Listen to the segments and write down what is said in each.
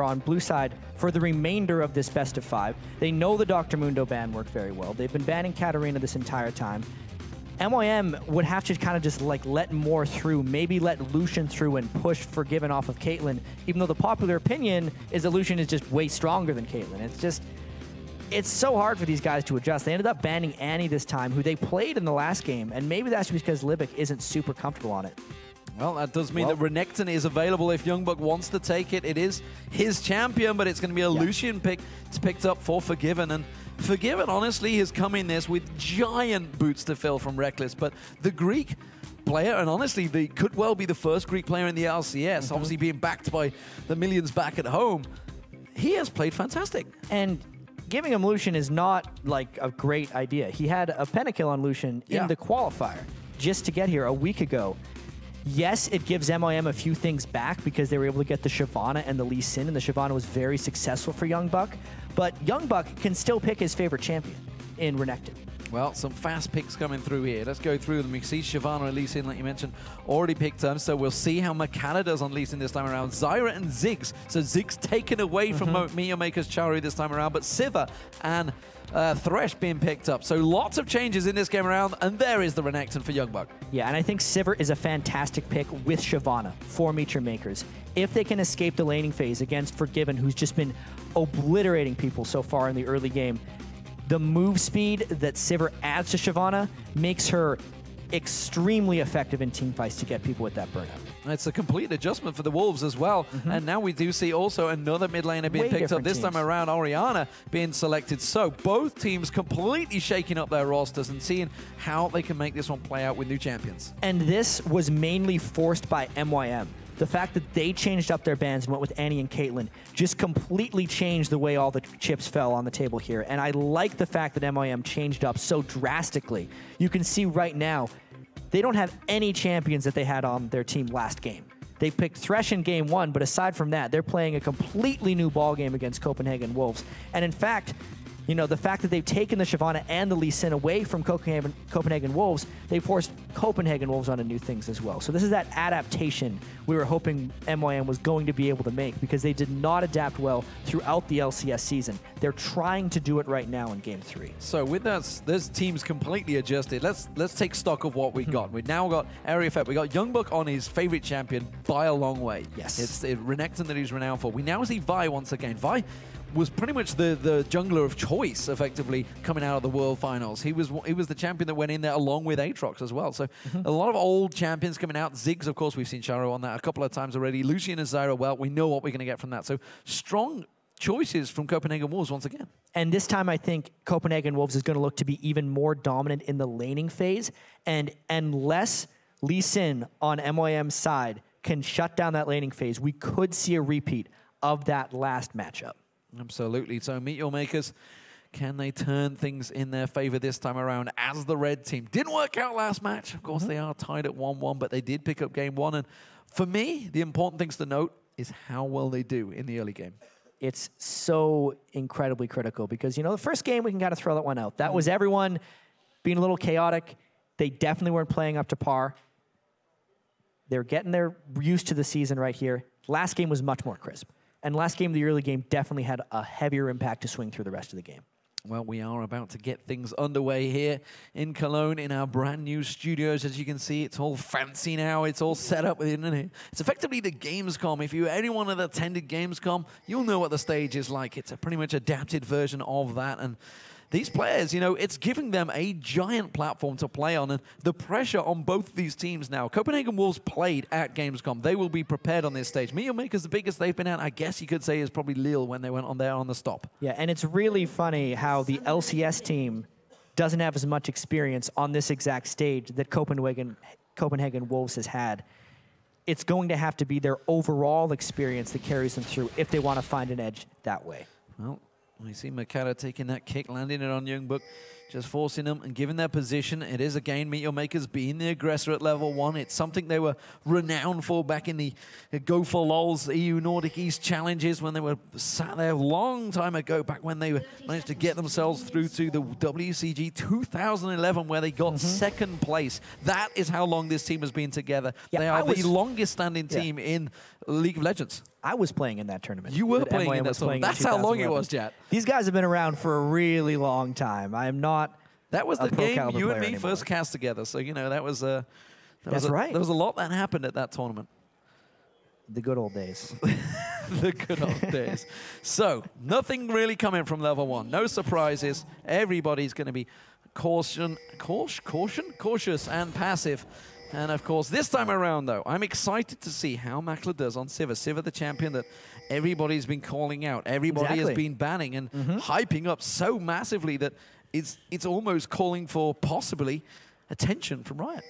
on blue side for the remainder of this best of 5. They know the Dr. Mundo ban worked very well. They've been banning Katarina this entire time. MYM would have to kind of just like let more through, maybe let Lucian through and push Forgiven off of Caitlyn, even though the popular opinion is that Lucian is just way stronger than Caitlyn. It's so hard for these guys to adjust. They ended up banning Annie this time, who they played in the last game, and maybe that's because Libik isn't super comfortable on it. Well, that does mean that Renekton is available if YoungBuck wants to take it. It is his champion, but it's going to be a Lucian pick. It's picked up for Forgiven, and Forgiven, honestly, has come in this with giant boots to fill from Reckless, but the Greek player, and honestly, they could well be the first Greek player in the LCS, obviously being backed by the millions back at home. He has played fantastic. And giving him Lucian is not like a great idea. He had a pentakill on Lucian in the qualifier just to get here a week ago. Yes, it gives MYM a few things back because they were able to get the Shyvana and the Lee Sin, and the Shyvana was very successful for YoungBuck. But YoungBuck can still pick his favorite champion in Renekton. Well, some fast picks coming through here. Let's go through them. We see Shyvana and Lee Sin, like you mentioned, already picked up. So we'll see how Mokatte does on Lee Sin this time around. Zyra and Ziggs. So Ziggs taken away from Meteormaker's Czaru this time around, but Sivir and Thresh being picked up. So lots of changes in this game around, and there is the Renekton for YoungBuck. Yeah, and I think Sivir is a fantastic pick with Shyvana for Meteormakers. If they can escape the laning phase against Forgiven, who's just been obliterating people so far in the early game, the move speed that Sivir adds to Shyvana makes her extremely effective in teamfights to get people with that burnout. It's a complete adjustment for the Wolves as well. And now we do see also another mid laner being picked up. This time around, Orianna being selected. So both teams completely shaking up their rosters and seeing how they can make this one play out with new champions. And this was mainly forced by MYM. The fact that they changed up their bans and went with Annie and Caitlyn just completely changed the way all the chips fell on the table here. And I like the fact that MYM changed up so drastically. You can see right now, they don't have any champions that they had on their team last game. They picked Thresh in game 1, but aside from that, they're playing a completely new ball game against Copenhagen Wolves. And in fact, you know, the fact that they've taken the Shyvana and the Lee Sin away from Copenhagen Wolves, they forced Copenhagen Wolves onto new things as well. So this is that adaptation we were hoping MYM was going to be able to make, because they did not adapt well throughout the LCS season. They're trying to do it right now in Game 3. So with that, this team's completely adjusted. Let's take stock of what we got. We've now got area effect. We got YoungBuck on his favorite champion by a long way. Yes. It's Renekton that he's renowned for. We now see Vi once again. Vi was pretty much the jungler of choice, effectively, coming out of the World Finals. He was the champion that went in there along with Aatrox as well. So a lot of old champions coming out. Ziggs, of course, we've seen Czaru on that a couple of times already. Lucian and Zyra, well, we know what we're going to get from that. So strong choices from Copenhagen Wolves once again. And this time, I think Copenhagen Wolves is going to look to be even more dominant in the laning phase. And unless Lee Sin on MYM's side can shut down that laning phase, we could see a repeat of that last matchup. Absolutely. So Meteormakers, can they turn things in their favor this time around as the red team? Didn't work out last match. Of course, they are tied at 1-1, but they did pick up game 1. And for me, the important things to note is how well they do in the early game. It's so incredibly critical because, you know, the first game, we can kind of throw that one out. That was everyone being a little chaotic. They definitely weren't playing up to par. They're getting used to the season right here. Last game was much more crisp. And last game, the early game, definitely had a heavier impact to swing through the rest of the game. Well, we are about to get things underway here in Cologne in our brand new studios. As you can see, it's all fancy now. It's all set up within it. It's effectively the Gamescom. If anyone that attended Gamescom, you'll know what the stage is like. It's a pretty much adapted version of that. And these players, you know, it's giving them a giant platform to play on, and the pressure on both of these teams now. Copenhagen Wolves played at Gamescom. They will be prepared on this stage. Meteormakers, the biggest they've been at, I guess you could say, is probably Lille when they went on there on the stop. Yeah, and it's really funny how the LCS team doesn't have as much experience on this exact stage that Copenhagen Wolves has had. It's going to have to be their overall experience that carries them through if they want to find an edge that way. Well, we see Mokatte taking that kick, landing it on YoungBuck, just forcing them and giving their position. It is, again, Meteormakers being the aggressor at level 1. It's something they were renowned for back in the Go for LOLs EU Nordic East challenges when they were sat there a long time ago, back when they managed to get themselves through to the WCG 2011, where they got second place. That is how long this team has been together. Yeah, they are the longest standing team in League of Legends. I was playing in that tournament. You were playing in that tournament. That's how long it was, Jet. These guys have been around for a really long time. I am not. That was the game you and me anymore. first cast together. So, you know, that was a... That's right. There was a lot that happened at that tournament. The good old days. The good old days. So, nothing really coming from level 1. No surprises. Everybody's going to be cautious and passive. And, of course, this time around, though, I'm excited to see how Makler does on Sivir. Sivir, the champion that everybody's been calling out. Everybody has been banning and hyping up so massively that it's almost calling for possibly attention from Riot.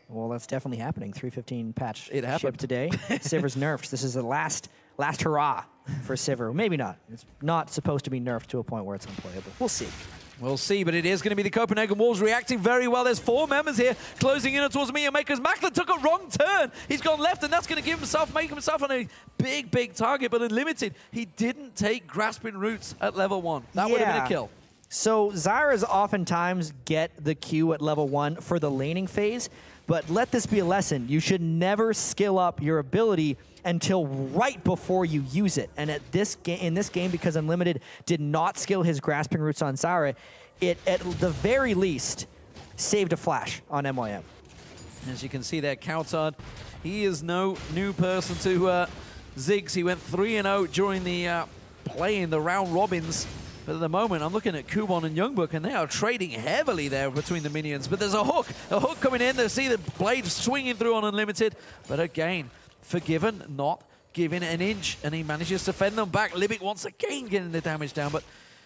Well, that's definitely happening. 3.15 patch happened today. Sivir's nerfed. This is the last hurrah for Sivir. Maybe not. It's not supposed to be nerfed to a point where it's unplayable. We'll see. We'll see, but it is going to be the Copenhagen Wolves reacting very well. There's 4 members here closing in towards me and Makers. Makler took a wrong turn. He's gone left, and that's going to make himself on a big target, but unlimited. He didn't take Grasping Roots at level 1. That would have been a kill. So Zyras oftentimes get the Q at level 1 for the laning phase, but let this be a lesson. You should never skill up your ability until right before you use it. And in this game, because Unlimited did not skill his Grasping Roots on Zyra, it at the very least saved a flash on MYM. As you can see there, cowTard, he is no new person to Ziggs. He went 3-0 during the play in the round robins. But at the moment, I'm looking at Kubon and YoungBuck, and they are trading heavily there between the minions. But there's a hook coming in. They see the blade swinging through on Unlimited. But again, Forgiven not giving an inch, and he manages to fend them back. Libik once again getting the damage down, but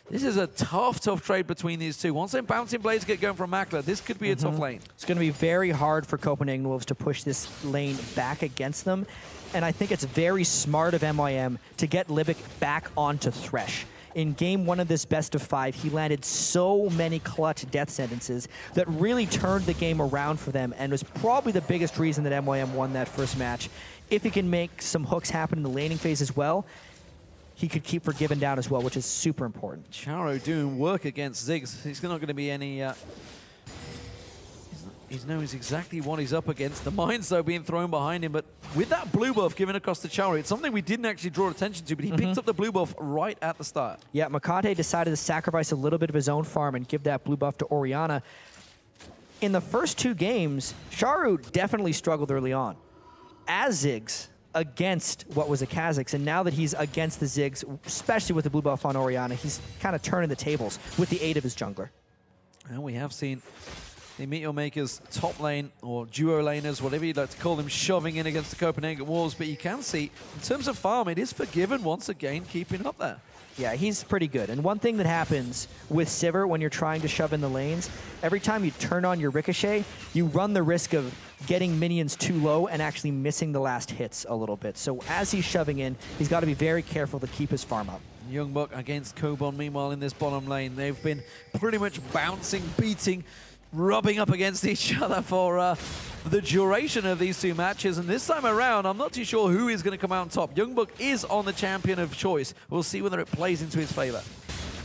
this is a tough trade between these two. Once them bouncing blades get going from Makler, this could be a tough lane. It's going to be very hard for Copenhagen Wolves to push this lane back against them, and I think it's very smart of MYM to get Libik back onto Thresh. In game 1 of this best of 5, he landed so many clutch death sentences that really turned the game around for them and was probably the biggest reason that MYM won that first match. If he can make some hooks happen in the laning phase as well, he could keep Forgiven down as well, which is super important. Czaru doing work against Ziggs. He's not going to be any... He knows exactly what he's up against. The mines, though, being thrown behind him. But with that blue buff given across to Czaru, it's something we didn't actually draw attention to, but he picked up the blue buff right at the start. Yeah, Mokatte decided to sacrifice a little bit of his own farm and give that blue buff to Orianna. In the first 2 games, Czaru definitely struggled early on as Ziggs against what was a Kha'Zix, and now that he's against the Ziggs, especially with the blue buff on Orianna, he's kind of turning the tables with the aid of his jungler. And we have seen the Meteor Makers top lane, or duo laners, whatever you'd like to call them, shoving in against the Copenhagen Wolves. But you can see, in terms of farm, it is Forgiven once again keeping up there. Yeah, he's pretty good. And one thing that happens with Sivir when you're trying to shove in the lanes, every time you turn on your Ricochet, you run the risk of getting minions too low and actually missing the last hits a little bit. So as he's shoving in, he's got to be very careful to keep his farm up. YoungBuck against Kubon, meanwhile, in this bottom lane. They've been pretty much bouncing, beating, rubbing up against each other for the duration of these 2 matches. And this time around, I'm not too sure who is going to come out on top. YoungBuck is on the champion of choice. We'll see whether it plays into his favor.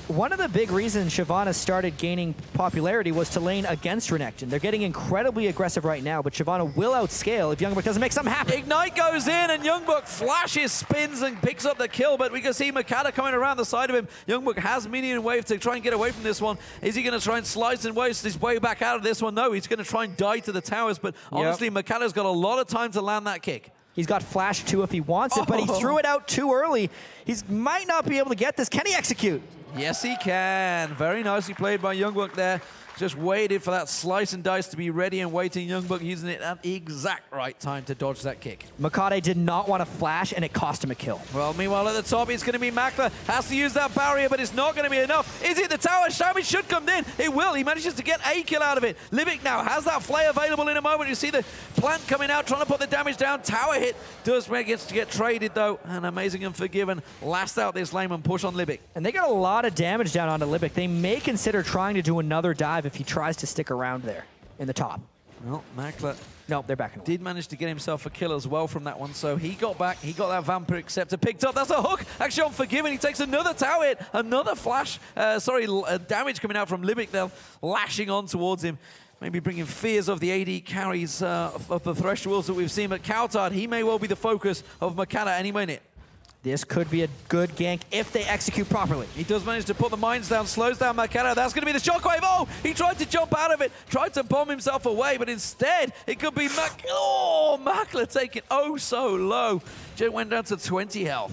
One of the big reasons Shyvana started gaining popularity was to lane against Renekton. They're getting incredibly aggressive right now, but Shyvana will outscale if YoungBuck doesn't make something happen. Ignite goes in, and YoungBuck flashes, spins, and picks up the kill, but we can see Mokatte coming around the side of him. YoungBuck has minion wave to try and get away from this one. Is he going to try and slice and waste his way back out of this one? No, he's going to try and die to the towers, but honestly, Mokatte's got a lot of time to land that kick. He's got flash too if he wants it, but he threw it out too early. He might not be able to get this. Can he execute? Yes, he can. Very nicely played by YoungBuck there. Just waited for that slice and dice to be ready and waiting. YoungBuck using it at the exact right time to dodge that kick. Mokatte did not want to flash, and it cost him a kill. Well, meanwhile, at the top, it's going to be Makler. Has to use that barrier, but it's not going to be enough. Is it the tower? Xiaomi should come in. It will. He manages to get a kill out of it. Libik now has that flay available in a moment. You see the plant coming out, trying to put the damage down. Tower hit does gets to get traded, though. And Amazing and Forgiven last out this lane and push on Libik. And they got a lot of damage down onto Libik. They may consider trying to do another dive if he tries to stick around there in the top. Well, Makler they're back. Did manage to get himself a kill as well from that one, so he got back. He got that Vampiric Scepter picked up. That's a hook. Actually, on Forgiven, he takes another tower hit, another flash. Damage coming out from Libik there, lashing on towards him. maybe bringing fears of the AD carries of the Thresh Wolves that we've seen. But cowTard, he may well be the focus of Mokatte any minute. This could be a good gank if they execute properly. He does manage to put the mines down, slows down Mokatte. That's going to be the shockwave. Oh, he tried to jump out of it, tried to bomb himself away, but instead it could be Makler taking oh so low. Just went down to 20 health.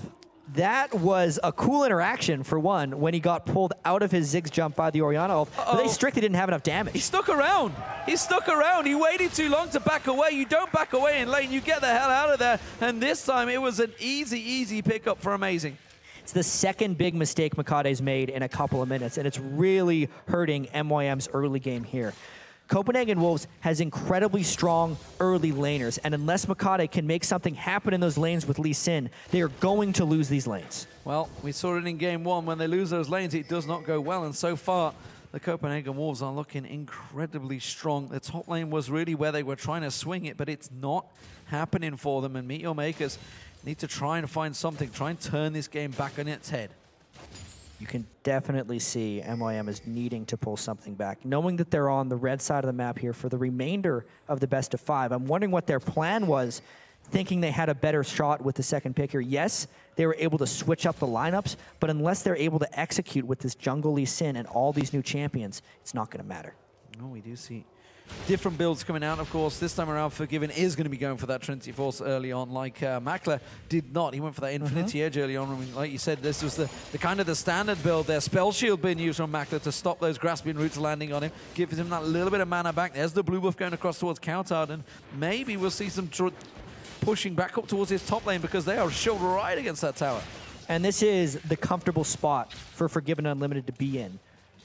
That was a cool interaction, for one, when he got pulled out of his Ziggs jump by the Orianna ult, but they strictly didn't have enough damage. He stuck around. He stuck around. He waited too long to back away. You don't back away in lane. You get the hell out of there. And this time, it was an easy pickup for Amazing. It's the second big mistake Mokatte's made in a couple of minutes, and it's really hurting MYM's early game here. Copenhagen Wolves has incredibly strong early laners, and unless Mokatte can make something happen in those lanes with Lee Sin, they are going to lose these lanes. Well, we saw it in game one. When they lose those lanes, it does not go well, and so far, the Copenhagen Wolves are looking incredibly strong. The top lane was really where they were trying to swing it, but it's not happening for them, and Meteor Makers need to try and find something, try and turn this game back on its head. You can definitely see MYM is needing to pull something back. Knowing that they're on the red side of the map here for the remainder of the best of 5, I'm wondering what their plan was, thinking they had a better shot with the second pick here. Yes, they were able to switch up the lineups, but unless they're able to execute with this jungle Lee Sin and all these new champions, it's not going to matter. No, we do see different builds coming out, of course. This time around, Forgiven is going to be going for that Trinity Force early on, like Makler did not. He went for that Infinity Edge early on. I mean, like you said, this was the kind of the standard build there. Spell Shield being used from Makler to stop those grasping roots landing on him, gives him that little bit of mana back. There's the blue buff going across towards cowTard, and maybe we'll see some pushing back up towards his top lane because they are shoulder right against that tower. And this is the comfortable spot for Forgiven Unlimited to be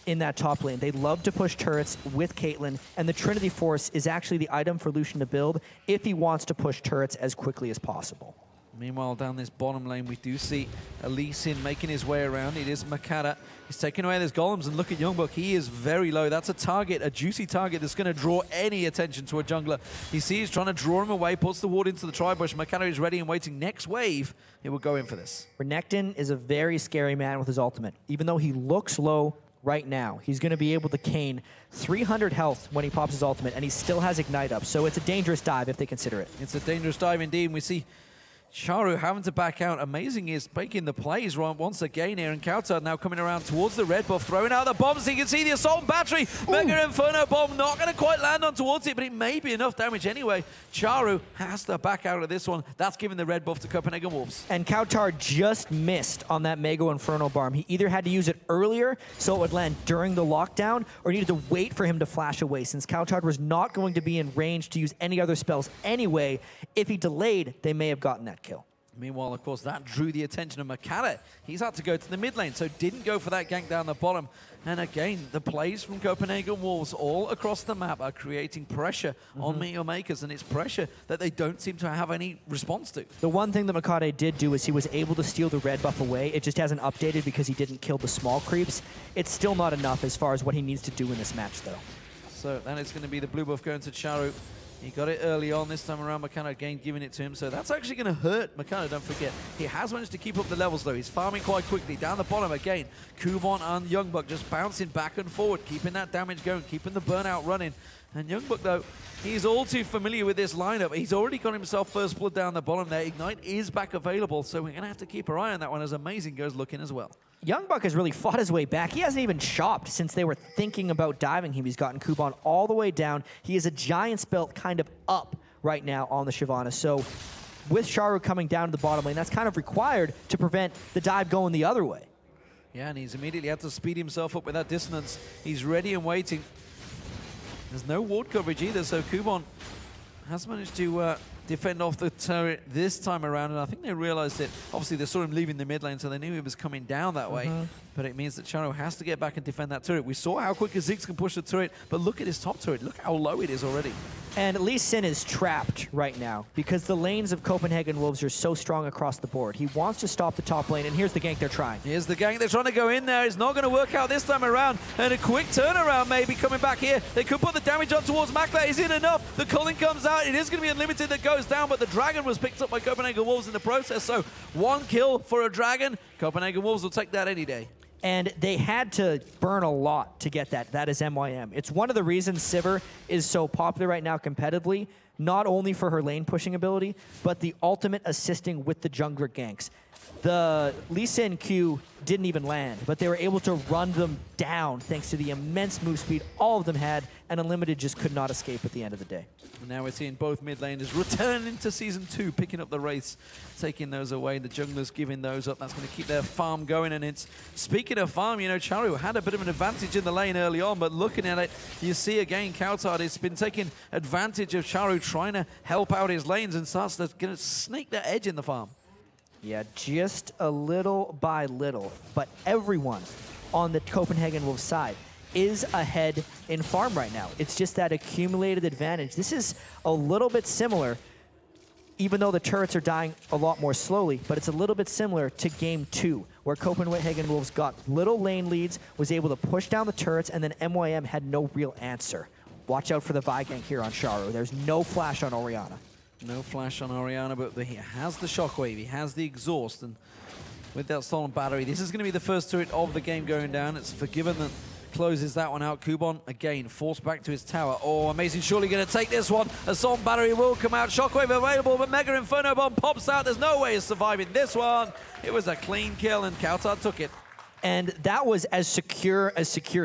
in that top lane. They love to push turrets with Caitlyn, and the Trinity Force is actually the item for Lucian to build if he wants to push turrets as quickly as possible. Meanwhile, down this bottom lane, we do see Lee Sin making his way around. It is Mokatte. He's taking away those golems, and look at YoungBuck. He is very low. That's a target, a juicy target that's going to draw any attention to a jungler. You see he's trying to draw him away, puts the ward into the tri-bush. Mokatte is ready and waiting. Next wave, he will go in for this. Renekton is a very scary man with his ultimate. Even though he looks low right now, he's going to be able to cane 300 health when he pops his ultimate, and he still has Ignite up. So it's a dangerous dive if they consider it. It's a dangerous dive indeed. And we see Czaru having to back out. Amazing is making the plays once again here, and cowTard now coming around towards the red buff, throwing out the bombs. So you can see the Assault Battery. Mega Inferno Bomb not going to quite land on towards it, but it may be enough damage anyway. Czaru has to back out of this one. That's giving the red buff to Copenhagen Wolves. And cowTard just missed on that Mega Inferno Bomb. He either had to use it earlier so it would land during the lockdown, or needed to wait for him to flash away, since cowTard was not going to be in range to use any other spells anyway. If he delayed, they may have gotten that kill. Meanwhile, of course, that drew the attention of Mokatte. He's had to go to the mid lane, so didn't go for that gank down the bottom. And again, the plays from Copenhagen Wolves all across the map are creating pressure on Meteor Makers, and it's pressure that they don't seem to have any response to. The one thing that Mokatte did do is he was able to steal the red buff away. It just hasn't updated because he didn't kill the small creeps. It's still not enough as far as what he needs to do in this match, though. So that is going to be the blue buff going to Czaru. He got it early on. This time around, Mokatte again giving it to him. So that's actually going to hurt Mokatte, don't forget. He has managed to keep up the levels, though. He's farming quite quickly. Down the bottom again, Kubon and YoungBuck just bouncing back and forward, keeping that damage going, keeping the burnout running. And YoungBuck, though, he's all too familiar with this lineup. He's already got himself first blood down the bottom there. Ignite is back available, so we're going to have to keep our eye on that one as Amazing goes looking as well. YoungBuck has really fought his way back. He hasn't even chopped since they were thinking about diving him. He's gotten Kubon all the way down. He is a Giant's Belt kind of up right now on the Shyvana. So with Czaru coming down to the bottom lane, that's kind of required to prevent the dive going the other way. Yeah, and he's immediately had to speed himself up with that dissonance. He's ready and waiting. There's no ward coverage either, so Kubon has managed to defend off the turret this time around, and I think they realized it. Obviously, they saw him leaving the mid lane, so they knew he was coming down that way. But it means that Czaru has to get back and defend that turret. We saw how quick Ziggs can push the turret, but look at his top turret. Look how low it is already. And Lee Sin is trapped right now because the lanes of Copenhagen Wolves are so strong across the board. He wants to stop the top lane, and here's the gank they're trying. Here's the gank they're trying to go in there. It's not going to work out this time around. And a quick turnaround maybe coming back here. They could put the damage on towards Makler. Is it enough? The culling comes out. It is going to be Unlimited that goes down, but the Dragon was picked up by Copenhagen Wolves in the process. So one kill for a Dragon. Copenhagen Wolves will take that any day. And they had to burn a lot to get that. That is MYM. It's one of the reasons Sivir is so popular right now competitively, not only for her lane pushing ability, but the ultimate assisting with the jungler ganks. The Lee Sin Q didn't even land, but they were able to run them down thanks to the immense move speed all of them had, and Unlimited just could not escape at the end of the day. And now we're seeing both mid laners return into Season 2, picking up the race, taking those away. The junglers giving those up. That's going to keep their farm going. And it's, speaking of farm, you know, Czaru had a bit of an advantage in the lane early on, but looking at it, you see again, cowTard has been taking advantage of Czaru trying to help out his lanes and starts to snake that edge in the farm. Yeah, just a little by little, but everyone on the Copenhagen Wolves side is ahead in farm right now. It's just that accumulated advantage. This is a little bit similar, even though the turrets are dying a lot more slowly, but it's a little bit similar to Game 2, where Copenhagen Wolves got little lane leads, was able to push down the turrets, and then MYM had no real answer. Watch out for the Vi gank here on Czaru. There's no flash on Orianna. No flash on Orianna, but he has the shockwave, he has the exhaust, and with that stolen battery, this is going to be the first turret of the game going down. It's Forgiven that closes that one out. Kubon, again, forced back to his tower. Oh, Amazing surely going to take this one. Assault battery will come out. Shockwave available, but Mega Inferno Bomb pops out. There's no way of surviving this one. It was a clean kill, and cowTard took it. And that was as secure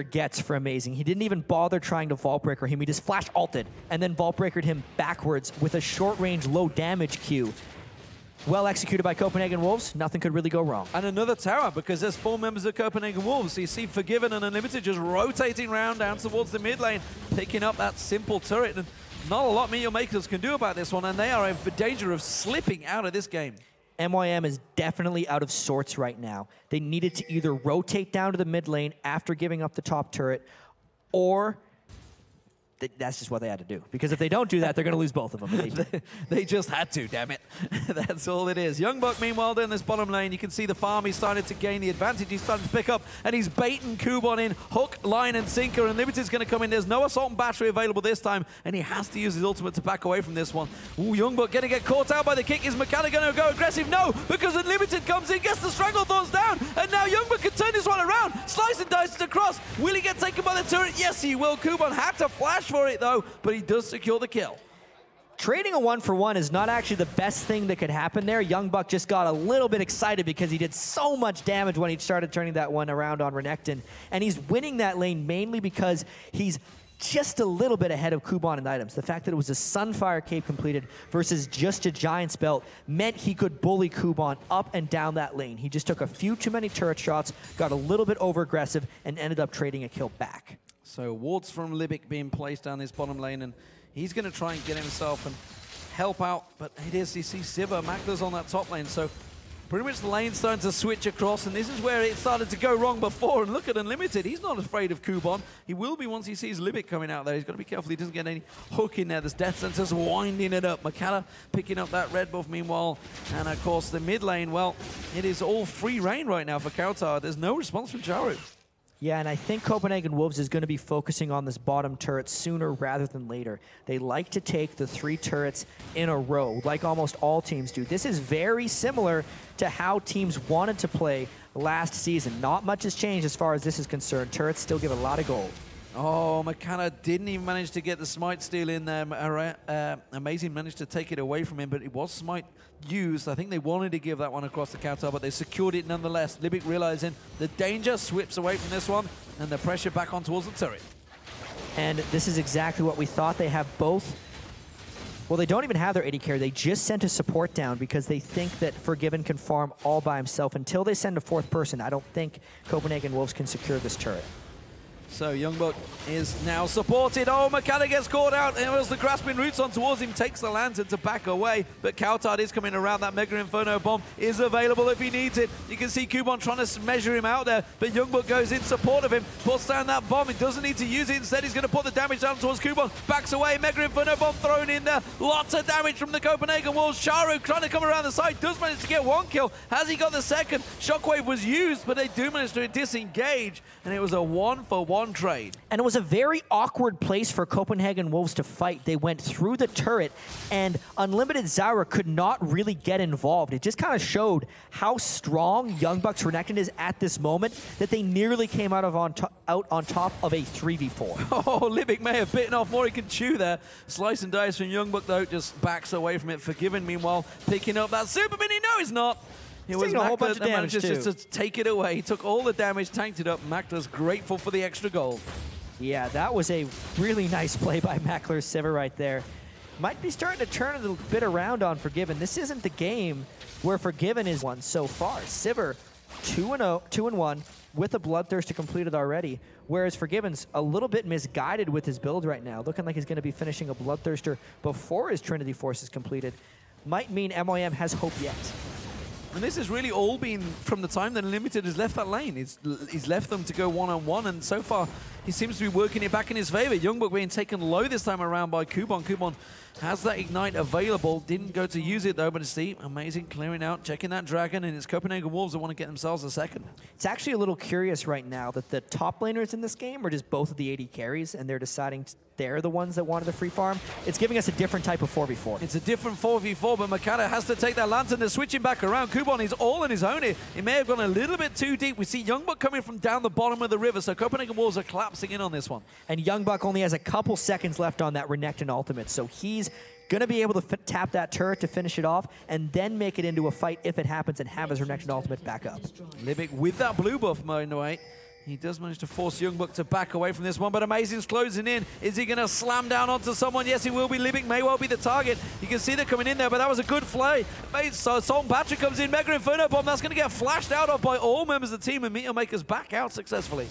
gets for Amazing. He didn't even bother trying to Vault Breaker him. He just flash ulted and then Vault Breakered him backwards with a short range, low damage Q. Well executed by Copenhagen Wolves. Nothing could really go wrong. And another tower, because there's 4 members of Copenhagen Wolves. So you see Forgiven and Unlimited just rotating around down towards the mid lane, picking up that simple turret. And not a lot Meteor Makers can do about this one, and they are in danger of slipping out of this game. MYM is definitely out of sorts right now. They needed to either rotate down to the mid lane after giving up the top turret, or that's just what they had to do. Because if they don't do that, they're going to lose both of them. They just had to, damn it. That's all it is. YoungBuck, meanwhile, down this bottom lane, you can see the farm. He's starting to gain the advantage. He's starting to pick up, and he's baiting Kubon in. Hook, line, and sinker. Unlimited's going to come in. There's no assault and battery available this time, and he has to use his ultimate to back away from this one. Ooh, YoungBuck going to get caught out by the kick. Is Mokatte going to go aggressive? No, because Unlimited comes in, gets the Stranglethorns down, and now YoungBuck can turn this one around. Slice and dice it across. Will he get taken by the turret? Yes, he will. Kubon had to flash for it, though, but he does secure the kill. Trading a 1-for-1 is not actually the best thing that could happen there. YoungBuck just got a little bit excited because he did so much damage when he started turning that one around on Renekton. And he's winning that lane mainly because he's just a little bit ahead of Kubon in items. The fact that it was a Sunfire Cape completed versus just a Giant's Belt meant he could bully Kubon up and down that lane. He just took a few too many turret shots, got a little bit over-aggressive, and ended up trading a kill back. So wards from Libik being placed down this bottom lane, and he's going to try and get himself and help out, but it is, you see Sivir, Makler's on that top lane, so pretty much the lane's starting to switch across, and this is where it started to go wrong before. And look at Unlimited, he's not afraid of Kubon. He will be once he sees Libik coming out there. He's got to be careful he doesn't get any hook in there. There's Death Sentence winding it up. Mokatte picking up that red buff meanwhile, and of course the mid lane, well, it is all free reign right now for cowTard. There's no response from Czaru. Yeah, and I think Copenhagen Wolves is going to be focusing on this bottom turret sooner rather than later. They like to take the 3 turrets in a row, like almost all teams do. This is very similar to how teams wanted to play last season. Not much has changed as far as this is concerned. Turrets still give a lot of gold. Oh, Mokatte didn't even manage to get the smite steal in there. Amazing managed to take it away from him, but it was smite used. I think they wanted to give that one across the cowTard, but they secured it nonetheless. Libik realizing the danger, swips away from this one, and the pressure back on towards the turret. And this is exactly what we thought. They have both. Well, they don't even have their AD carry. They just sent a support down because they think that Forgiven can farm all by himself. Until they send a 4th person, I don't think Copenhagen Wolves can secure this turret. So YoungBuck is now supported. Oh, Mokatte gets caught out. There was the grasping roots on towards him, takes the lantern to back away. But cowTard is coming around. That Mega Inferno Bomb is available if he needs it. You can see Kubon trying to measure him out there, but YoungBuck goes in support of him, puts down that bomb. He doesn't need to use it. Instead, he's going to put the damage down towards Kubon. Backs away. Mega Inferno Bomb thrown in there. Lots of damage from the Copenhagen Wolves. Czaru trying to come around the side. Does manage to get 1 kill. Has he got the second? Shockwave was used, but they do manage to disengage. And it was a 1-for-1. one trade. And it was a very awkward place for Copenhagen Wolves to fight. They went through the turret, and Unlimited Czaru could not really get involved. It just kind of showed how strong YoungBuck's Renekton is at this moment, that they nearly came out on top of a 3v4. Oh, Libik may have bitten off more he can chew there. Slice and dice from YoungBuck, though, just backs away from it. Forgiven, meanwhile, picking up that super mini. No, he's not. It was a whole bunch of Makler that damage manages just to take it away. He took all the damage, tanked it up. Makler's grateful for the extra gold. Yeah, that was a really nice play by Makler Sivir right there. Might be starting to turn a little bit around on Forgiven. This isn't the game where Forgiven is won so far. Sivir 2-1 with a Bloodthirster completed already, whereas Forgiven's a little bit misguided with his build right now, looking like he's going to be finishing a Bloodthirster before his Trinity Force is completed. Might mean MYM has hope yet. And this has really all been from the time that Unlimited has left that lane. He's left them to go one-on-one, and so far he seems to be working it back in his favor. YoungBuck being taken low this time around by Kubon. Kubon has that Ignite available. Didn't go to use it though, but see, amazing clearing out, checking that Dragon, and it's Copenhagen Wolves that want to get themselves a second. It's actually a little curious right now that the top laners in this game are just both of the AD carries, and they're deciding they're the ones that wanted the free farm. It's giving us a different type of 4v4. It's a different 4v4, but Mokatte has to take that Lantern. They're switching back around. Kubon is all on his own here. He may have gone a little bit too deep. We see YoungBuck coming from down the bottom of the river, so Copenhagen Wolves are collapsing in on this one. And YoungBuck only has a couple seconds left on that Renekton ultimate, so he's going to be able to tap that turret to finish it off and then make it into a fight if it happens and have his Renekton ultimate back up. Libik with that blue buff mowing away. He does manage to force YoungBuck to back away from this one, but Amazing's closing in. Is he going to slam down onto someone? Yes, he will be. Libik may well be the target. You can see they're coming in there, but that was a good play. So Salt Patrick comes in, Mega Inferno Bomb. That's going to get flashed out of by all members of the team, and Meteor Maker's back out successfully.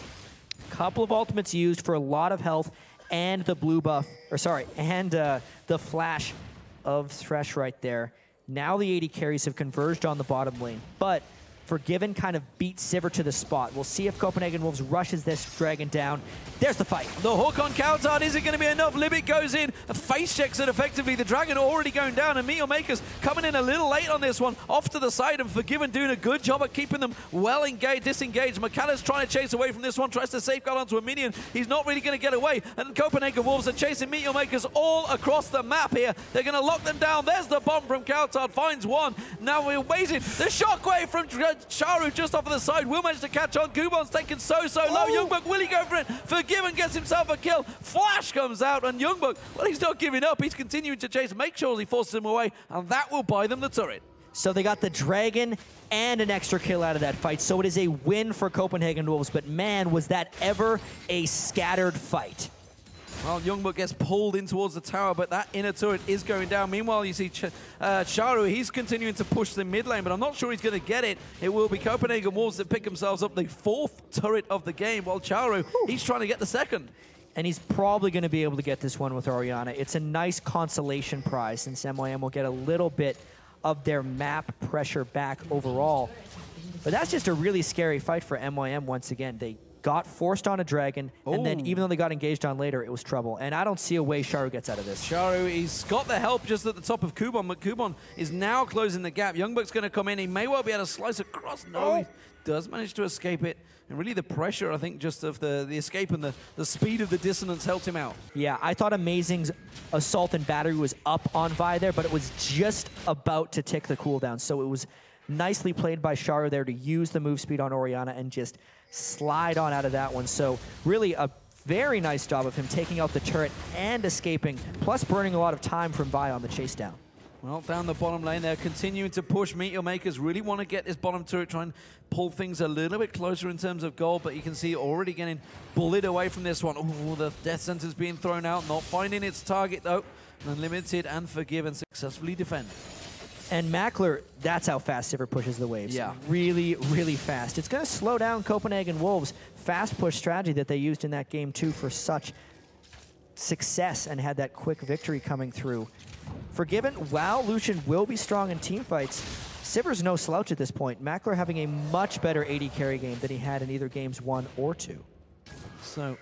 Couple of ultimates used for a lot of health, and the blue buff, or sorry, and the flash of Thresh right there. Now the AD carries have converged on the bottom lane, but Forgiven kind of beat Sivir to the spot. We'll see if Copenhagen Wolves rushes this Dragon down. There's the fight. The hook on cowTard, is it going to be enough? Libik goes in, face checks it effectively. The Dragon already going down, and Meteor Maker's coming in a little late on this one. Off to the side, and Forgiven doing a good job at keeping them well engaged, disengaged. Mokatte's trying to chase away from this one, tries to safeguard onto a minion. He's not really going to get away, and Copenhagen Wolves are chasing Meteor Makers all across the map here. They're going to lock them down. There's the bomb from cowTard, finds one. Now we're waiting. The shockwave from Czaru just off of the side will manage to catch on. Kubon's taken so low. YoungBuck, will he go for it? Forgiven gets himself a kill. Flash comes out, and YoungBuck, well, he's not giving up. He's continuing to chase, make sure he forces him away, and that will buy them the turret. So they got the Dragon and an extra kill out of that fight. So it is a win for Copenhagen Wolves, but man, was that ever a scattered fight. Well, YoungBuck gets pulled in towards the tower, but that inner turret is going down. Meanwhile, you see Czaru, he's continuing to push the mid lane, but I'm not sure he's going to get it. It will be Copenhagen Wolves that pick themselves up the 4th turret of the game, while Czaru, he's trying to get the 2nd. And he's probably going to be able to get this one with Orianna. It's a nice consolation prize, since MYM will get a little bit of their map pressure back overall. But that's just a really scary fight for MYM once again. They got forced on a Dragon, and then even though they got engaged on later, it was trouble. And I don't see a way Czaru gets out of this. Czaru, he's got the help just at the top of Kubon, but Kubon is now closing the gap. YoungBuck's going to come in. He may well be able to slice across. No, he does manage to escape it. And really the pressure, I think, just of the escape and the speed of the dissonance helped him out. Yeah, I thought Amazing's Assault and Battery was up on Vi there, but it was just about to tick the cooldown. So it was nicely played by Czaru there to use the move speed on Orianna and just slide on out of that one. So really a very nice job of him taking out the turret and escaping, plus burning a lot of time from Vi on the chase down. Well, down the bottom lane, they're continuing to push. Meteor Makers really want to get this bottom turret, try and pull things a little bit closer in terms of gold, but you can see already getting bullied away from this one. Ooh, the Death Sentence's being thrown out, not finding its target though. Unlimited and Forgiven successfully defend. And Makler, that's how fast Sivir pushes the waves. Yeah. Really, really fast. It's going to slow down Copenhagen Wolves' fast push strategy that they used in that game too for such success and had that quick victory coming through. Forgiven, while Lucian will be strong in team fights, Sivir's no slouch at this point. Makler having a much better AD carry game than he had in either games 1 or 2. So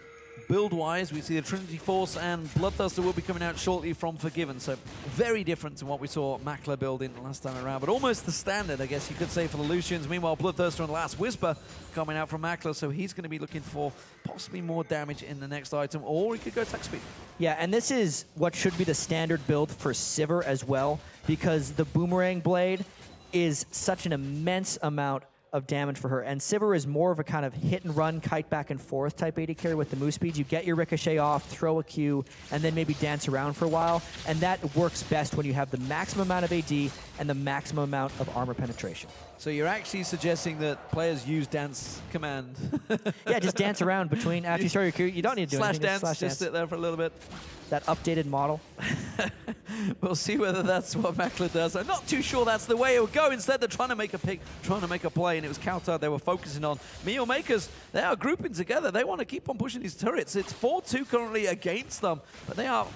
Build-wise, we see the Trinity Force and Bloodthirster will be coming out shortly from Forgiven, so very different to what we saw Makler building last time around, but almost the standard, I guess you could say, for the Lucians. Meanwhile, Bloodthirster and Last Whisper coming out from Makler, so he's going to be looking for possibly more damage in the next item, or he could go attack speed. Yeah, and this is what should be the standard build for Sivir as well, because the Boomerang Blade is such an immense amount of damage for her. And Sivir is more of a kind of hit and run, kite back and forth type AD carry with the move speed. You get your ricochet off, throw a Q, and then maybe dance around for a while. And that works best when you have the maximum amount of AD and the maximum amount of armor penetration. So you're actually suggesting that players use dance command? Yeah, just dance around between after you start your Q. You don't need to do slash anything. Dance, slash just sit there for a little bit. That updated model. We'll see whether that's what Makler does. I'm not too sure that's the way it would go. Instead, they're trying to make a pick, trying to make a play, and it was cowTard they were focusing on. Meal Makers, they are grouping together. They want to keep on pushing these turrets. It's 4-2 currently against them, but they are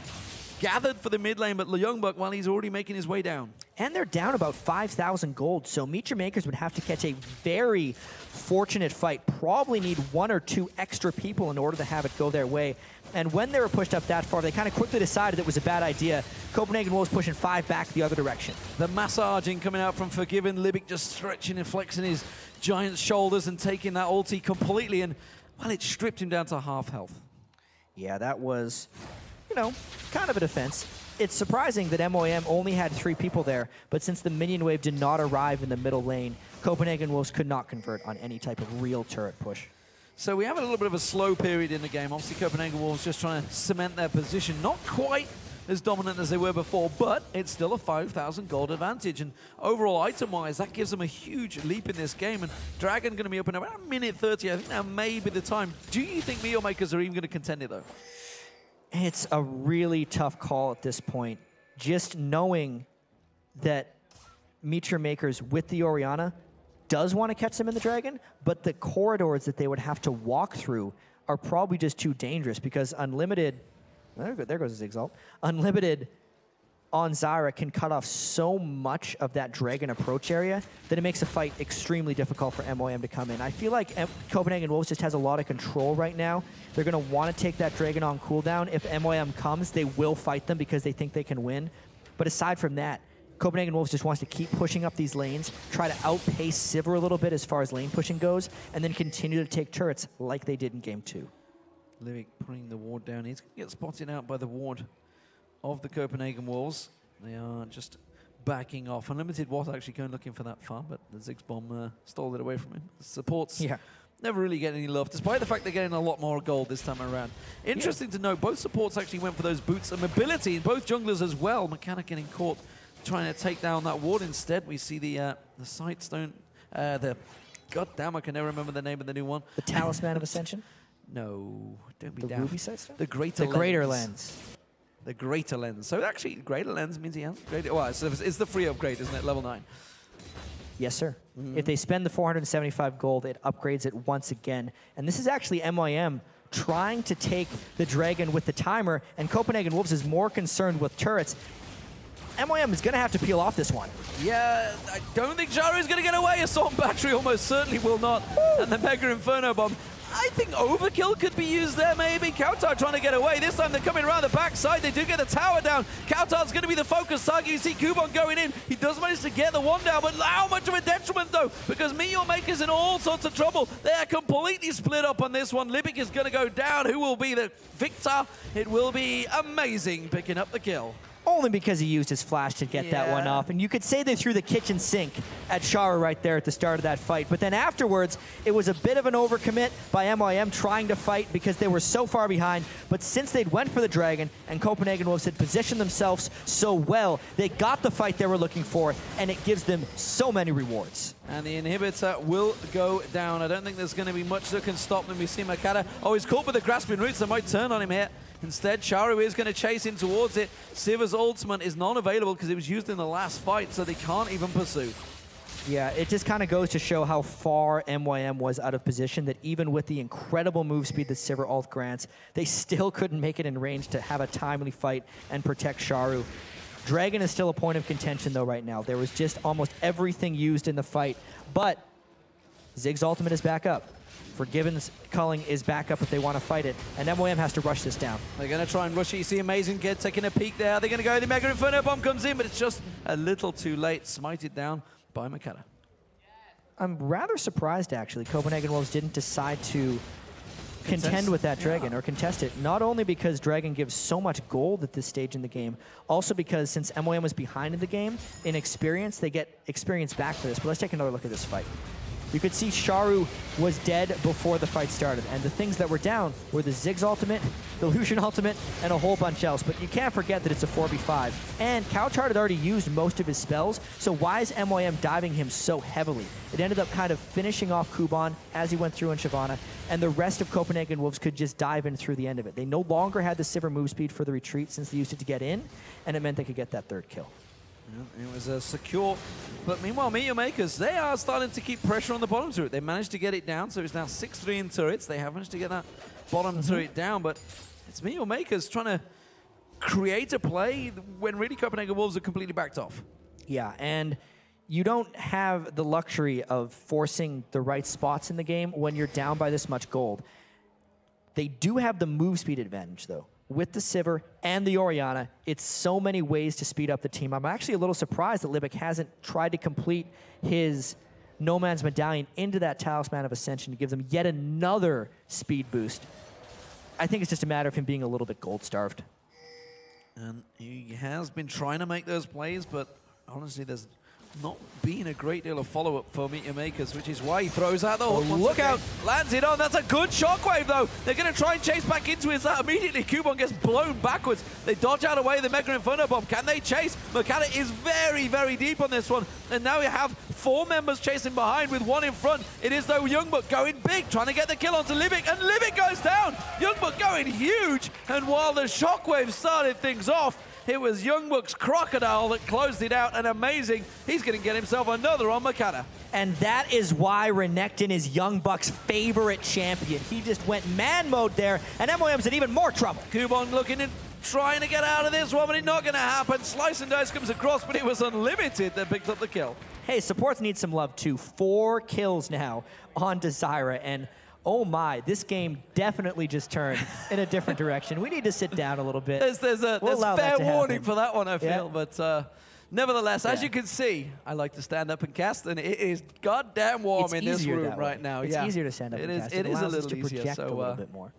gathered for the mid lane, but YoungBuck, while he's already making his way down. And they're down about 5,000 gold, so Meet Your Makers would have to catch a very fortunate fight, probably need 1 or 2 extra people in order to have it go their way. And when they were pushed up that far, they kind of quickly decided it was a bad idea. Copenhagen Wolves pushing 5 back the other direction. The massaging coming out from Forgiven. Libik just stretching and flexing his giant shoulders and taking that ulti completely, and, well, it stripped him down to half health. Yeah, that was, you know, kind of a defense. It's surprising that MOM only had 3 people there, but since the minion wave did not arrive in the middle lane, Copenhagen Wolves could not convert on any type of real turret push. So we have a little bit of a slow period in the game. Obviously, Copenhagen Wolves just trying to cement their position. Not quite as dominant as they were before, but it's still a 5,000 gold advantage. And overall, item-wise, that gives them a huge leap in this game. And Dragon going to be up in about minute 30. I think that may be the time. Do you think Meal Makers are even going to contend it, though? It's a really tough call at this point. Just knowing that Meet Your Makers with the Orianna does want to catch them in the Dragon, but the corridors that they would have to walk through are probably just too dangerous because Unlimited, there goes his Exalt, Unlimited on Zyra can cut off so much of that Dragon approach area that it makes a fight extremely difficult for MOM to come in. I feel like Copenhagen Wolves just has a lot of control right now. They're going to want to take that Dragon on cooldown. If MOM comes, they will fight them because they think they can win. But aside from that, Copenhagen Wolves just wants to keep pushing up these lanes, try to outpace Sivir a little bit as far as lane pushing goes, and then continue to take turrets like they did in Game 2. Libik putting the ward down. He's going to get spotted out by the ward of the Copenhagen Wolves. They are just backing off. Unlimited was actually going looking for that far, but the Ziggs bomb stole it away from him. The supports never really get any love, despite the fact they're getting a lot more gold this time around. Interesting to note, both supports actually went for those boots of mobility, and both junglers as well. Mokatte getting caught trying to take down that ward. Instead, we see the Sightstone, God damn, I can never remember the name of the new one. The Talisman of Ascension? No, don't be the down. Ruby Sightstone? The Greater Lens. Greater Lens. The Greater Lens. So actually, Greater Lens means he has greater. Well, it's the free upgrade, isn't it? Level 9. Yes, sir. If they spend the 475 gold, it upgrades it once again. And this is actually MYM trying to take the Dragon with the timer, and Copenhagen Wolves is more concerned with turrets. MYM is going to have to peel off this one. Yeah, I don't think Czaru is going to get away. Assault Battery almost certainly will not. Woo! And the Mega Inferno Bomb. I think Overkill could be used there, maybe. cowTard trying to get away. This time they're coming around the backside. They do get the tower down. cowTard's going to be the focus target. You see Kubon going in. He does manage to get the one down, but how much of a detriment, though? Because Meet Your Makers in all sorts of trouble. They are completely split up on this one. Libik is going to go down. Who will be the victor? It will be Amazing picking up the kill. Only because he used his flash to get that one off. And you could say they threw the kitchen sink at Czaru right there at the start of that fight. But then afterwards, it was a bit of an overcommit by MYM trying to fight because they were so far behind. But since they'd went for the Dragon and Copenhagen Wolves had positioned themselves so well, they got the fight they were looking for, and it gives them so many rewards. And the inhibitor will go down. I don't think there's going to be much that can stop them. We see Mokatte. Oh, he's caught with the grasping roots. They might turn on him here. Instead, Czaru is going to chase in towards it. Sivir's ultimate is non-available because it was used in the last fight, so they can't even pursue. Yeah, it just kind of goes to show how far MYM was out of position, that even with the incredible move speed that Sivir ult grants, they still couldn't make it in range to have a timely fight and protect Czaru. Dragon is still a point of contention, though, right now. There was just almost everything used in the fight, but Ziggs ultimate is back up. Forgiven's culling is back up if they want to fight it, and MOM has to rush this down. They're going to try and rush it. You see Amazing Kid taking a peek there. They're going to go, the Mega Inferno Bomb comes in, but it's just a little too late. Smited down by Mokatte. I'm rather surprised, actually, Copenhagen Wolves didn't decide to contend with that Dragon or contest it. Not only because Dragon gives so much gold at this stage in the game, also because since MOM was behind in the game, in experience, they get experience back for this. But let's take another look at this fight. You could see Czaru was dead before the fight started, and the things that were down were the Ziggs ultimate, the Lucian ultimate, and a whole bunch else. But you can't forget that it's a 4v5. And cowTard had already used most of his spells, so why is MOM diving him so heavily? It ended up kind of finishing off Kubon as he went through in Shyvana, and the rest of Copenhagen Wolves could just dive in through the end of it. They no longer had the Sivir move speed for the retreat since they used it to get in, and it meant they could get that third kill. Yeah, it was a secure, but meanwhile, Meteor Makers, they are starting to keep pressure on the bottom turret. They managed to get it down, so it's now 6-3 in turrets. They have managed to get that bottom turret down, but it's Meteor Makers trying to create a play when really Copenhagen Wolves are completely backed off. Yeah, and you don't have the luxury of forcing the right spots in the game when you're down by this much gold. They do have the move speed advantage, though. With the Sivir and the Orianna, it's so many ways to speed up the team. I'm actually a little surprised that Libik hasn't tried to complete his No Man's Medallion into that Talisman of Ascension to give them yet another speed boost. I think it's just a matter of him being a little bit gold-starved. And he has been trying to make those plays, but honestly, there's not been a great deal of follow-up for Meteor Makers, which is why he throws out the hook. Look out! Lands it on. That's a good shockwave, though. They're going to try and chase back into it. That immediately Kubon gets blown backwards. They dodge out away the Mega Inferno Bomb. Can they chase? Mokatte is very, very deep on this one. And now we have 4 members chasing behind with 1 in front. It is, though, YoungBuck going big, trying to get the kill onto Libik, and Libik goes down. YoungBuck going huge. And while the shockwave started things off, it was YoungBuck's Crocodile that closed it out, and amazing. He's going to get himself another on Mokatte. And that is why Renekton is YoungBuck's favorite champion. He just went man mode there, and MOM's in even more trouble. Kubon looking and trying to get out of this one, but it's not going to happen. Slice and Dice comes across, but it was Unlimited that picked up the kill. Hey, supports need some love too. 4 kills now on Zyra, and oh my, this game definitely just turned in a different direction. We need to sit down a little bit. There's fair warning for that one, I feel, but nevertheless, as you can see, I like to stand up and cast, and it is goddamn warm in this room right now. It's easier to stand up and cast. It is a allows us little to easier, project so a little bit more.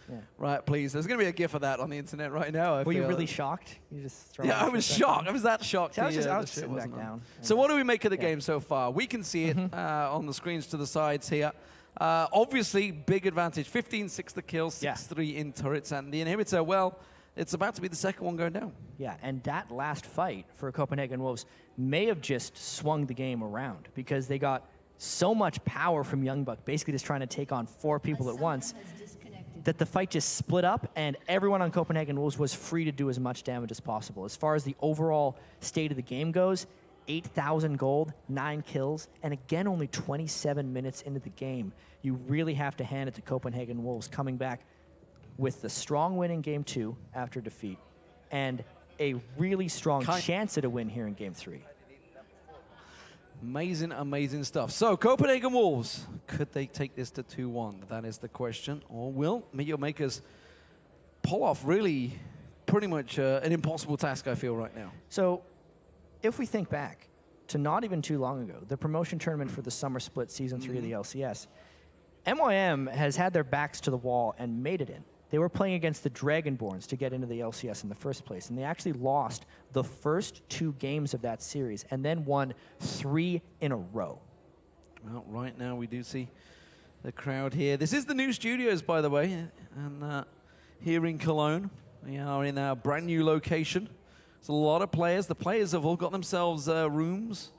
Yeah. Right, please. There's going to be a GIF of that on the internet right now. Were you really shocked? You just I was shocked. I was that shocked. I was just sitting back down. So what do we make of the game so far? We can see it on the screens to the sides here. Obviously, big advantage. 15-6 the kill, 6-3 in turrets. And the inhibitor, well, it's about to be the second one going down. Yeah, and that last fight for Copenhagen Wolves may have just swung the game around because they got so much power from YoungBuck, basically just trying to take on 4 people at once, that the fight just split up and everyone on Copenhagen Wolves was free to do as much damage as possible. As far as the overall state of the game goes, 8,000 gold, 9 kills, and again, only 27 minutes into the game. You really have to hand it to Copenhagen Wolves coming back with the strong win in Game 2 after defeat and a really strong chance at a win here in Game 3. Amazing, amazing stuff. So, Copenhagen Wolves, could they take this to 2-1? That is the question. Or will Meteor Makers pull off really pretty much an impossible task, I feel, right now? So, if we think back to not even too long ago, the promotion tournament for the summer split Season 3 of the LCS, MYM has had their backs to the wall and made it in. They were playing against the Dragonborns to get into the LCS in the first place, and they actually lost the first 2 games of that series and then won 3 in a row. Well, right now we do see the crowd here. This is the new studios, by the way, and here in Cologne. We are in our brand new location. There's a lot of players. The players have all got themselves rooms,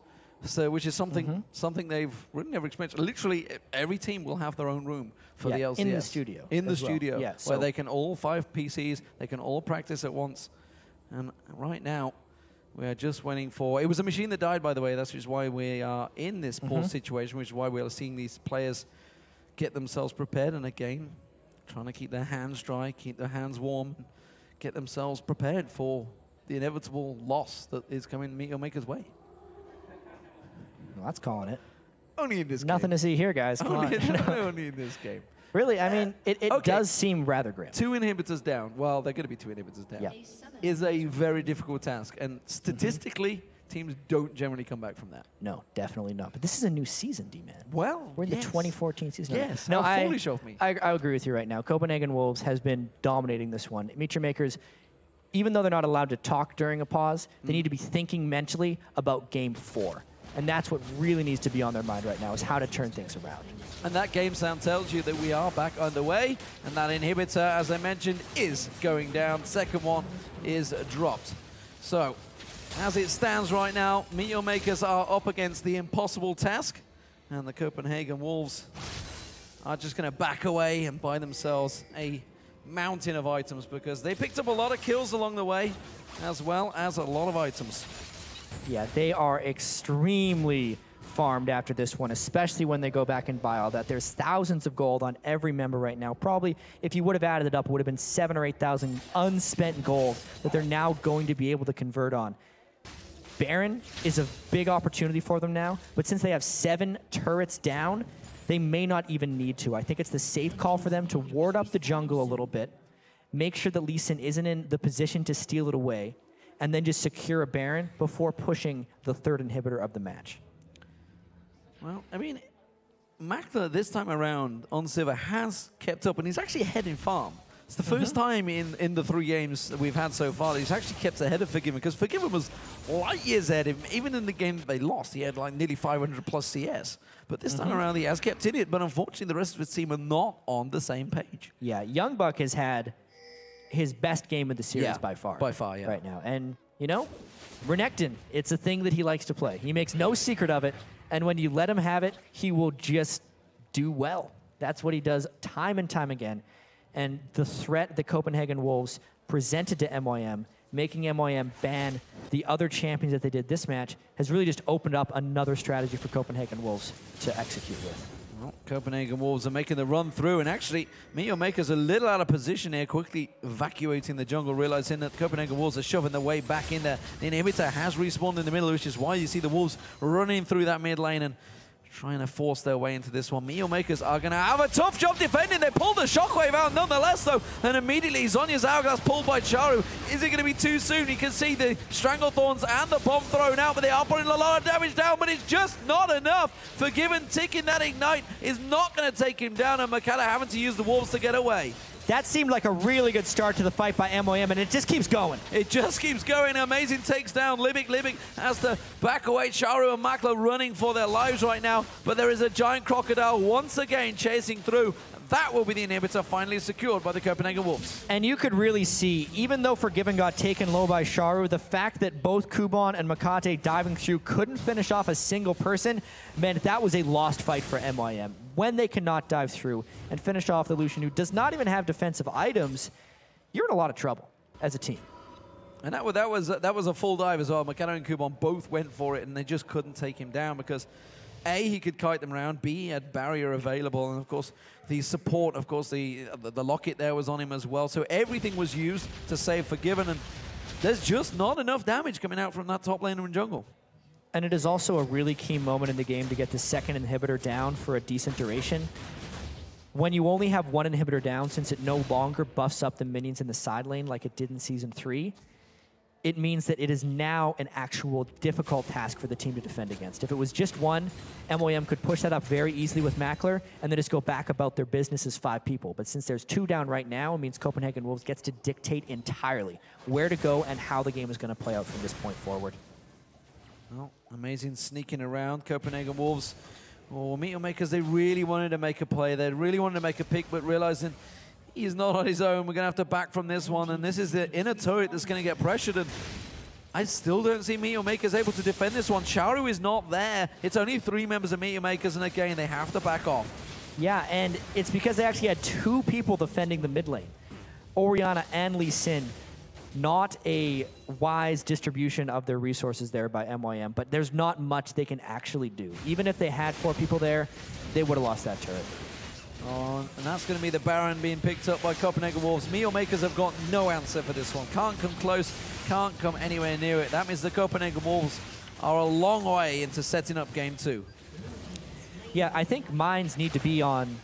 so which is something they've really never experienced. Literally, every team will have their own room for the LCS. In the studio. In the studio, yeah, where they can all 5 PCs, they can all practice at once. And right now, we are just waiting for... It was a machine that died, by the way. That's just why we are in this poor situation, which is why we are seeing these players get themselves prepared. And again, trying to keep their hands dry, keep their hands warm, get themselves prepared for the inevitable loss that is coming Meteor Maker's way. Well, that's calling it. Only in this Nothing game. to see here, guys. Come on. Only in this game. Really, I mean, it does seem rather grim. 2 inhibitors down. Well, they're going to be 2 inhibitors down. Yeah. Is a very difficult task. And statistically, teams don't generally come back from that. No, definitely not. But this is a new season, D-Man. Well, We're in the 2014 season. Yes, no, how foolish of me. I agree with you right now. Copenhagen Wolves has been dominating this one. Meet Your Makers, even though they're not allowed to talk during a pause, they need to be thinking mentally about Game 4. And that's what really needs to be on their mind right now, is how to turn things around. And that game sound tells you that we are back underway. And that inhibitor, as I mentioned, is going down. Second one is dropped. So, as it stands right now, Meet Your Makers are up against the impossible task. And the Copenhagen Wolves are just going to back away and buy themselves a mountain of items, because they picked up a lot of kills along the way, as well as a lot of items. Yeah, they are extremely farmed after this one, especially when they go back and buy all that. There's thousands of gold on every member right now. Probably, if you would have added it up, it would have been 7,000 or 8,000 unspent gold that they're now going to be able to convert on. Baron is a big opportunity for them now, but since they have 7 turrets down, they may not even need to. I think it's the safe call for them to ward up the jungle a little bit, make sure that Lee Sin isn't in the position to steal it away, and then just secure a Baron before pushing the 3rd inhibitor of the match. Well, I mean, Makler this time around on Silver has kept up, and he's actually ahead in farm. It's the first time in the 3 games that we've had so far that he's actually kept ahead of Forgiven, because Forgiven was light years ahead of him. Even in the game that they lost, he had like nearly 500 plus CS. But this time around, he has kept in it, but unfortunately, the rest of his team are not on the same page. Yeah, YoungBuck has had his best game of the series by far. By far, yeah. Right now. And, you know, Renekton, it's a thing that he likes to play. He makes no secret of it, and when you let him have it, he will just do well. That's what he does time and time again. And the threat the Copenhagen Wolves presented to MYM, making MYM ban the other champions that they did this match, has really just opened up another strategy for Copenhagen Wolves to execute with. Well, Copenhagen Wolves are making the run through, and actually, Meet Your Makers a little out of position here, quickly evacuating the jungle, realizing that Copenhagen Wolves are shoving their way back in there. The inhibitor has respawned in the middle, which is why you see the Wolves running through that mid lane and trying to force their way into this one. Meet Your Makers are going to have a tough job defending. They pulled the shockwave out nonetheless, though. And immediately, Zhonya's hourglass pulled by Czaru. Is it going to be too soon? You can see the Stranglethorns and the bomb thrown out, but they are putting a lot of damage down, but it's just not enough. Forgiven ticking that ignite is not going to take him down, and Mokatte having to use the Wolves to get away. That seemed like a really good start to the fight by MYM, and it just keeps going. It just keeps going. Amazing takes down Libik. Libik has to back away. Czaru and Makler running for their lives right now, but there is a giant crocodile once again chasing through. That will be the inhibitor finally secured by the Copenhagen Wolves. And you could really see, even though Forgiven got taken low by Czaru, the fact that both Kubon and Mokatte diving through couldn't finish off a single person meant that was a lost fight for MYM. When they cannot dive through and finish off the Lucian, who does not even have defensive items, you're in a lot of trouble as a team. And that was a full dive as well. Mokatte and Kubon both went for it, and they just couldn't take him down because A, he could kite them around, B, he had barrier available, and of course the support, of course the locket there was on him as well. So everything was used to save Forgiven, and there's just not enough damage coming out from that top laner in jungle. And it is also a really key moment in the game to get the 2nd inhibitor down for a decent duration. When you only have 1 inhibitor down, since it no longer buffs up the minions in the side lane like it did in Season 3, it means that it is now an actual difficult task for the team to defend against. If it was just 1, MYM could push that up very easily with Makler and then just go back about their business as 5 people. But since there's 2 down right now, it means Copenhagen Wolves gets to dictate entirely where to go and how the game is going to play out from this point forward. Well, amazing sneaking around. Copenhagen Wolves, Meet Your Makers, they really wanted to make a play. They really wanted to make a pick, but realizing he's not on his own. We're going to have to back from this one, and this is the inner turret that's going to get pressured, and I still don't see Meet Your Makers able to defend this one. Czaru is not there. It's only 3 members of Meet Your Makers, and again, they have to back off. Yeah, and it's because they actually had 2 people defending the mid lane. Orianna and Lee Sin. Not a wise distribution of their resources there by MYM, but there's not much they can actually do. Even if they had 4 people there, they would have lost that turret. And that's going to be the Baron being picked up by Copenhagen Wolves. Meet Your Makers have got no answer for this one. Can't come close, can't come anywhere near it. That means the Copenhagen Wolves are a long way into setting up Game 2. Yeah, I think mines need to be on...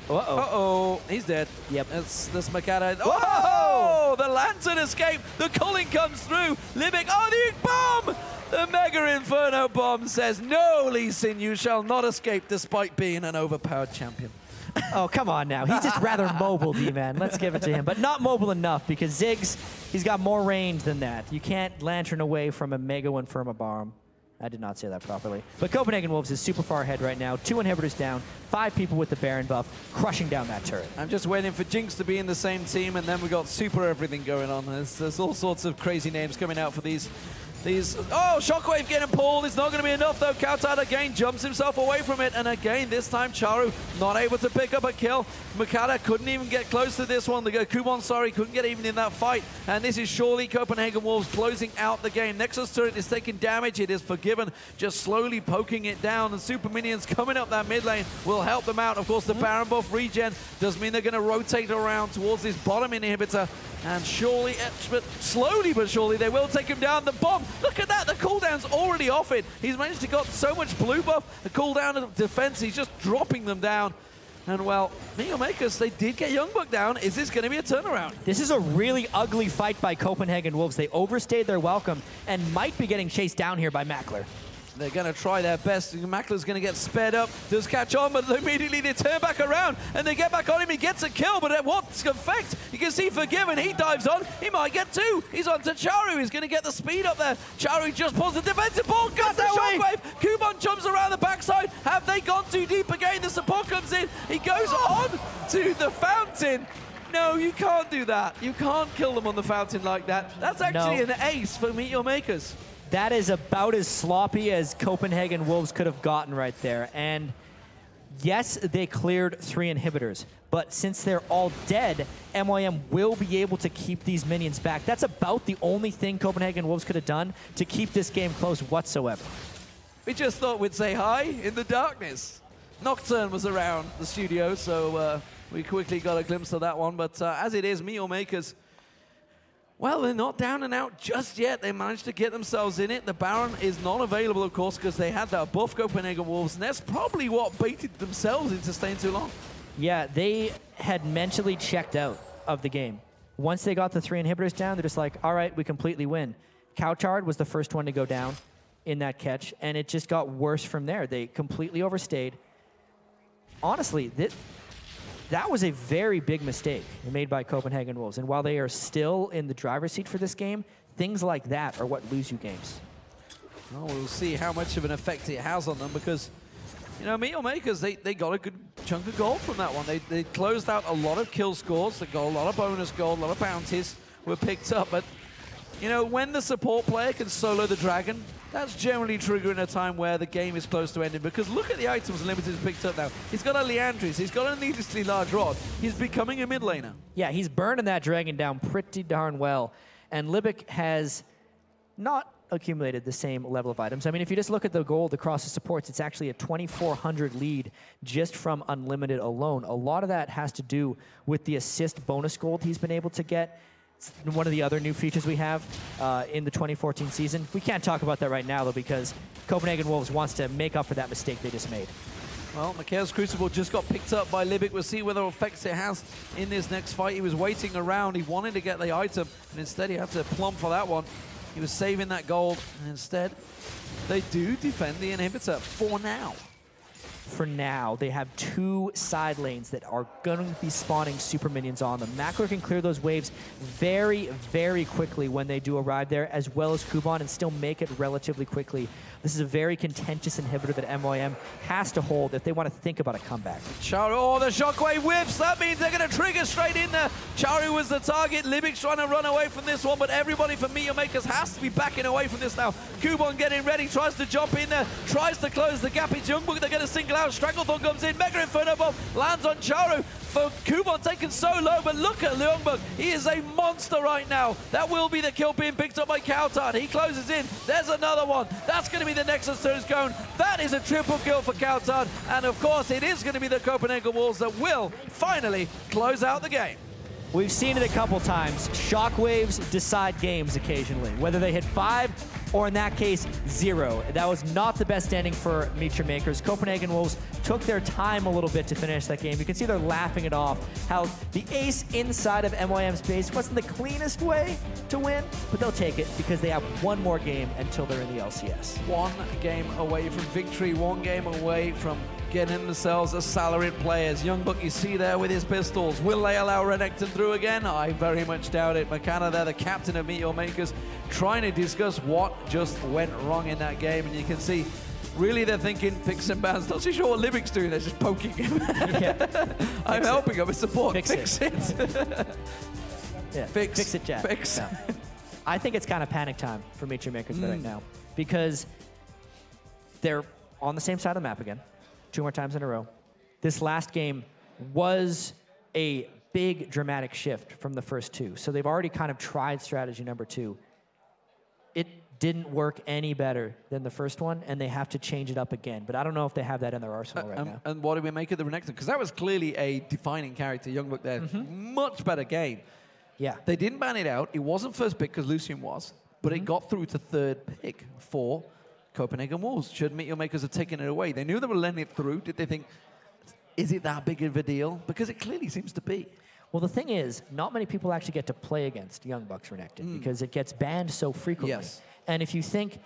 Uh-oh, he's dead. Yep. That's Mokatte. Oh, the Lantern escape. The culling comes through. Libik, oh, the bomb! The Mega Inferno bomb says, no, Lee Sin, you shall not escape despite being an overpowered champion. Oh, come on now. He's just rather mobile, D-Man. Let's give it to him. But not mobile enough, because Ziggs, he's got more range than that. You can't lantern away from a Mega Inferno bomb. I did not say that properly. But Copenhagen Wolves is super far ahead right now. 2 inhibitors down, 5 people with the Baron buff, crushing down that turret. I'm just waiting for Jinx to be in the same team, and then we got super everything going on. There's all sorts of crazy names coming out for these. Oh, Shockwave getting pulled. It's not going to be enough, though. cowTard again jumps himself away from it. And again, this time, Czaru not able to pick up a kill. Mokatte couldn't even get close to this one. The Kubon, sorry, couldn't get even in that fight. And this is surely Copenhagen Wolves closing out the game. Nexus turret is taking damage. It is Forgiven, just slowly poking it down. And super minions coming up that mid lane will help them out. Of course, the Baron buff regen does mean they're going to rotate around towards this bottom inhibitor. And surely, but slowly but surely, they will take him down. The bomb, look at that, the cooldown's already off it. He's managed to got so much blue buff, the cooldown of defense, he's just dropping them down. And well, Makers, they did get YoungBuck down. Is this going to be a turnaround? This is a really ugly fight by Copenhagen Wolves. They overstayed their welcome and might be getting chased down here by Makler. They're going to try their best. Makler's going to get sped up. Does catch on, but immediately they turn back around and they get back on him. He gets a kill, but at what effect? You can see Forgiven. He dives on. He might get 2. He's on to Czaru. He's going to get the speed up there. Czaru just pulls the defensive ball. Got the shockwave. Kubon jumps around the backside. Have they gone too deep again? The support comes in. He goes on to the fountain. No, you can't do that. You can't kill them on the fountain like that. That's actually an ace for Meet Your Makers. That is about as sloppy as Copenhagen Wolves could have gotten right there. And yes, they cleared 3 inhibitors, but since they're all dead, MYM will be able to keep these minions back. That's about the only thing Copenhagen Wolves could have done to keep this game close whatsoever. We just thought we'd say hi in the darkness. Nocturne was around the studio, so we quickly got a glimpse of that one. But as it is, Meet Your Makers, well, they're not down and out just yet. They managed to get themselves in it. The Baron is not available, of course, because they had that buff Copenhagen Wolves, and that's probably what baited themselves into staying too long. Yeah, they had mentally checked out of the game. Once they got the 3 inhibitors down, they're just like, all right, we completely win. cowTard was the first one to go down in that catch, and it just got worse from there. They completely overstayed. Honestly, that was a very big mistake made by Copenhagen Wolves. And while they are still in the driver's seat for this game, things like that are what lose you games. Well, we'll see how much of an effect it has on them because, you know, Meet Your Makers, they got a good chunk of gold from that one. They closed out a lot of kill scores. They got a lot of bonus gold, a lot of bounties were picked up. But, you know, when the support player can solo the dragon, that's generally triggering a time where the game is close to ending, because look at the items Limited has picked up now. He's got a Leandris, he's got a needlessly large rod. He's becoming a mid laner. Yeah, he's burning that dragon down pretty darn well. And Libik has not accumulated the same level of items. I mean, if you just look at the gold across the supports, it's actually a 2,400 lead just from Unlimited alone. A lot of that has to do with the assist bonus gold he's been able to get. One of the other new features we have in the 2014 season. We can't talk about that right now, though, because Copenhagen Wolves wants to make up for that mistake they just made. Well, Chaos Crucible just got picked up by Libik. We'll see whether effects it has in this next fight. He was waiting around. He wanted to get the item, and instead he had to plump for that one. He was saving that gold, and instead they do defend the inhibitor for now. For now, they have 2 side lanes that are going to be spawning super minions on them. Makler can clear those waves very, very quickly when they do arrive there, as well as Kubon, and still make it relatively quickly. This is a very contentious inhibitor that MYM has to hold if they want to think about a comeback. Czaru, oh, the shockwave whips. That means they're going to trigger straight in there. Czaru was the target. Libik's trying to run away from this one, but everybody from Meet Your Makers has to be backing away from this now. Kubon getting ready, tries to jump in there, tries to close the gap. It's YoungBuck. They're going to single out. Stranglethorn comes in. Mega Inferno Bomb lands on Czaru. For Kubon taken so low, but look at YoungBuck. He is a monster right now. That will be the kill being picked up by cowTard. He closes in. There's another one. That's going to be the Nexus turret going. That is a triple kill for cowTard. And of course, it is going to be the Copenhagen Wolves that will finally close out the game. We've seen it a couple times. Shockwaves decide games occasionally. Whether they hit 5, or in that case, 0. That was not the best ending for Meet Your Makers. Copenhagen Wolves took their time a little bit to finish that game. You can see they're laughing it off, how the ace inside of MYM's base wasn't the cleanest way to win, but they'll take it because they have one more game until they're in the LCS. One game away from victory, one game away from getting themselves as salaried players. YoungBuck, you see there with his pistols. Will they allow Renekton through again? I very much doubt it. Mokatte there, the captain of Meet Your Makers, trying to discuss what just went wrong in that game. And you can see, really they're thinking picks and bans. Not too sure what Libik's doing, they're just poking him. I'm helping him with support. Fix it. Yeah. Fix it, Jack. Fix. No. I think it's kind of panic time for Meet Your Makers right now, because they're on the same side of the map again, 2 more times in a row. This last game was a big dramatic shift from the first 2. So they've already kind of tried strategy number 2. It didn't work any better than the first one, and they have to change it up again. But I don't know if they have that in their arsenal right now. And what do we make of the Renekton? Because that was clearly a defining character, YoungBuck there. Much better game. Yeah. They didn't ban it out. It wasn't first pick because Lucian was, but it got through to 3rd pick for Copenhagen Wolves. Should Meet Your Makers have taken it away? They knew they were letting it through. Did they think, is it that big of a deal? Because it clearly seems to be. Well, the thing is, not many people actually get to play against YoungBuck's Renekton because it gets banned so frequently. Yes. And if you think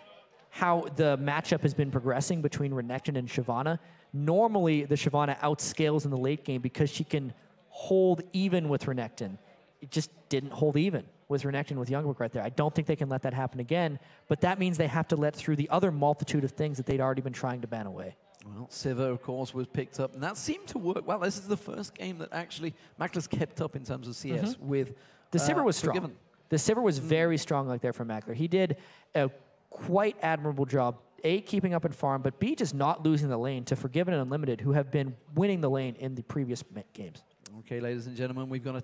how the matchup has been progressing between Renekton and Shyvana, normally the Shyvana outscales in the late game because she can hold even with Renekton. It just didn't hold even with Renekton with YoungBuck right there. I don't think they can let that happen again, but that means they have to let through the other multitude of things that they'd already been trying to ban away. Well, Sivir, of course, was picked up, and that seemed to work well. This is the first game that actually Makler's kept up in terms of CS with the Sivir was strong. Forgiven. The Sivir was very strong like there for Makler. He did a quite admirable job, A, keeping up in farm, but B, just not losing the lane to Forgiven and Unlimited, who have been winning the lane in the previous games. Okay, ladies and gentlemen, we've got a